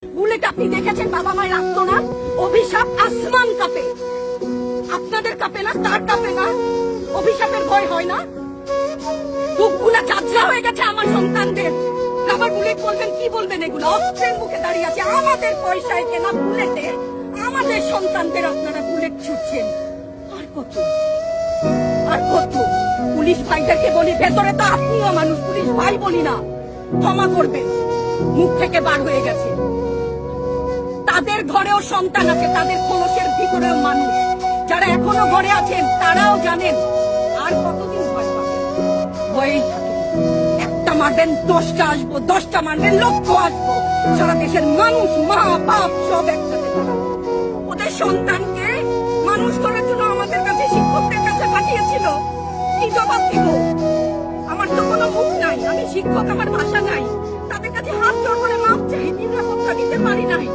Bullet আপনি দেখেছেন বাবা মায়ের আত্মনাদ, অভিশাপ আসমান কাঁপে। আপনাদের কাঁপে না? তার কাঁপে না? অভিশাপের ভয় হয় না? বুকগুলা চাচা হয়ে গেছে আমার সন্তানদের। আবার বুলেট বলবেন, কি বলবেন? এগুলো অস্ত্রের মুখে দাঁড়িয়ে আছে, আমাদের পয়সায় কেনা বুলেটে আমাদের সন্তানদের আপনারা বুলেট ছুটছেন। আর কত আর কত? পুলিশ ভাইদেরকে বলি, ভেতরে তো আপনিও মানুষ, পুলিশ ভাই বলি না, ক্ষমা করবেন, মুখ থেকে বার হয়ে গেছে। তাদের ঘরেও সন্তান আছে, তাদের খোলসের ভিতরেও মানুষ। যারা এখনো ঘরে আছেন তারাও জানেন আর কতদিন ভয় পাবেন। ভয়েই থাকে, একটা মারবেন 10টা আসবো, 10টা মারবেন লক্ষ আসবো। সারা দেশের মানুষ, মা বাপ সব একসাথে দাঁড়াবো। ওদের সন্তানকে মানুষ করার জন্য আমাদের কাছে, শিক্ষকদের কাছে পাঠিয়েছিল। কি জবাব দিব? আমার তো কোনো মুখ নাই, আমি শিক্ষক, আমার ভাষা নাই। তাদের কাছে হাত জোড় করে মাপ চাই, নিরাপত্তা দিতে পারি নাই।